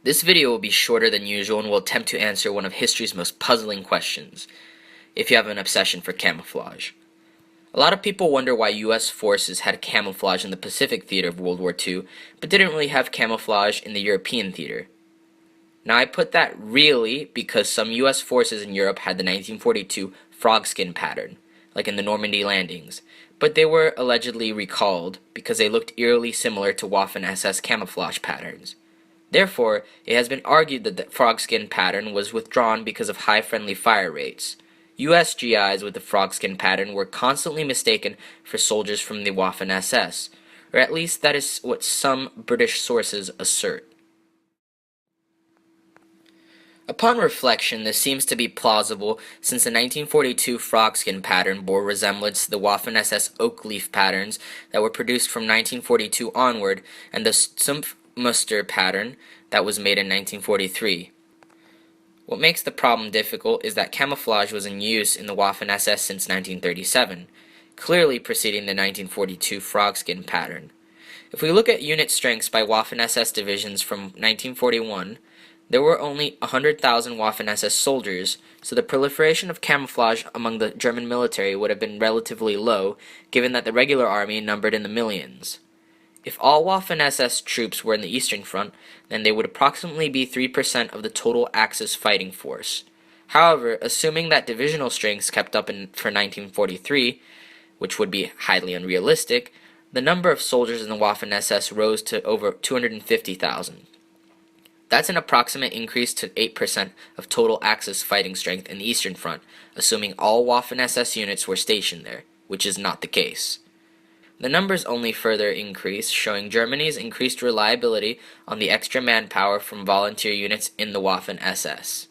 This video will be shorter than usual and will attempt to answer one of history's most puzzling questions, if you have an obsession for camouflage. A lot of people wonder why US forces had camouflage in the Pacific theater of World War II, but didn't really have camouflage in the European theater. Now I put that really because some US forces in Europe had the 1942 frogskin pattern, like in the Normandy landings, but they were allegedly recalled because they looked eerily similar to Waffen SS camouflage patterns. Therefore, it has been argued that the frogskin pattern was withdrawn because of high friendly fire rates. US GIs with the frogskin pattern were constantly mistaken for soldiers from the Waffen SS, or at least that is what some British sources assert. Upon reflection, this seems to be plausible since the 1942 frogskin pattern bore resemblance to the Waffen SS oak leaf patterns that were produced from 1942 onward and the Sumpfmuster pattern that was made in 1943. What makes the problem difficult is that camouflage was in use in the Waffen SS since 1937, clearly preceding the 1942 frogskin pattern. If we look at unit strengths by Waffen SS divisions from 1941, there were only 100,000 Waffen SS soldiers, so the proliferation of camouflage among the German military would have been relatively low, given that the regular army numbered in the millions. If all Waffen SS troops were in the Eastern Front, then they would approximately be 3% of the total Axis fighting force. However, assuming that divisional strengths kept up for 1943, which would be highly unrealistic, the number of soldiers in the Waffen SS rose to over 250,000. That's an approximate increase to 8% of total Axis fighting strength in the Eastern Front, assuming all Waffen SS units were stationed there, which is not the case. The numbers only further increase, showing Germany's increased reliability on the extra manpower from volunteer units in the Waffen SS.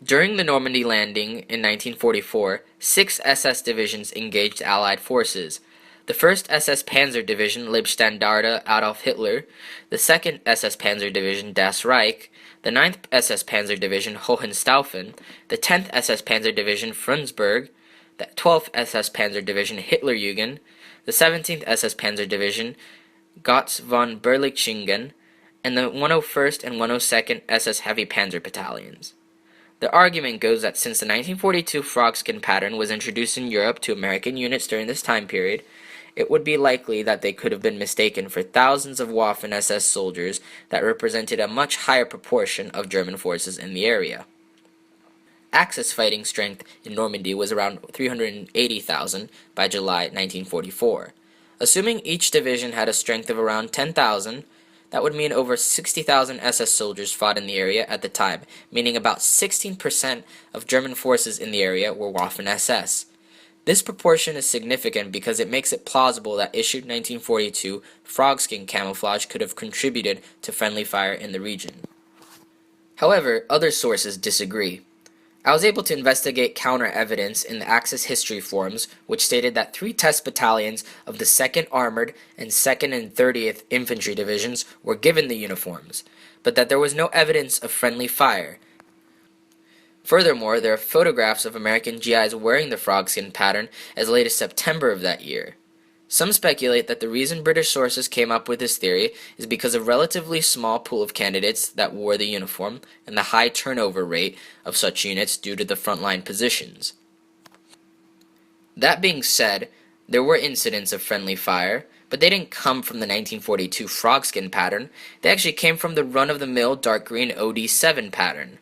During the Normandy landing in 1944, 6 SS divisions engaged Allied forces. The 1st SS Panzer Division Leibstandarte Adolf Hitler, the 2nd SS Panzer Division Das Reich, the 9th SS Panzer Division Hohenstaufen, the 10th SS Panzer Division Frundsberg, the 12th SS Panzer Division Hitlerjugend, the 17th SS Panzer Division Gotz von Berlichingen, and the 101st and 102nd SS Heavy Panzer Battalions. The argument goes that since the 1942 frogskin pattern was introduced in Europe to American units during this time period, it would be likely that they could have been mistaken for thousands of Waffen SS soldiers that represented a much higher proportion of German forces in the area. Axis fighting strength in Normandy was around 380,000 by July 1944. Assuming each division had a strength of around 10,000, that would mean over 60,000 SS soldiers fought in the area at the time, meaning about 16% of German forces in the area were Waffen SS. This proportion is significant because it makes it plausible that issued 1942 frogskin camouflage could have contributed to friendly fire in the region. However, other sources disagree. I was able to investigate counter-evidence in the Axis history forums, which stated that 3 test battalions of the 2nd Armored and 2nd and 30th Infantry Divisions were given the uniforms, but that there was no evidence of friendly fire. Furthermore, there are photographs of American GIs wearing the frogskin pattern as late as September of that year. Some speculate that the reason British sources came up with this theory is because of a relatively small pool of candidates that wore the uniform and the high turnover rate of such units due to the frontline positions. That being said, there were incidents of friendly fire, but they didn't come from the 1942 frogskin pattern. They actually came from the run-of-the-mill dark green OD7 pattern.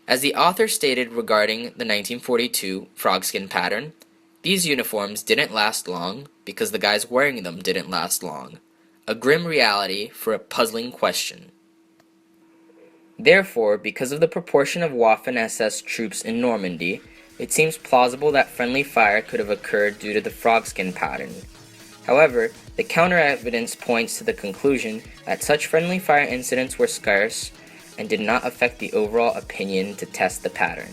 As the author stated regarding the 1942 frogskin pattern, these uniforms didn't last long because the guys wearing them didn't last long. A grim reality for a puzzling question. Therefore, because of the proportion of Waffen SS troops in Normandy, it seems plausible that friendly fire could have occurred due to the frogskin pattern. However, the counter-evidence points to the conclusion that such friendly fire incidents were scarce and did not affect the overall opinion to test the pattern.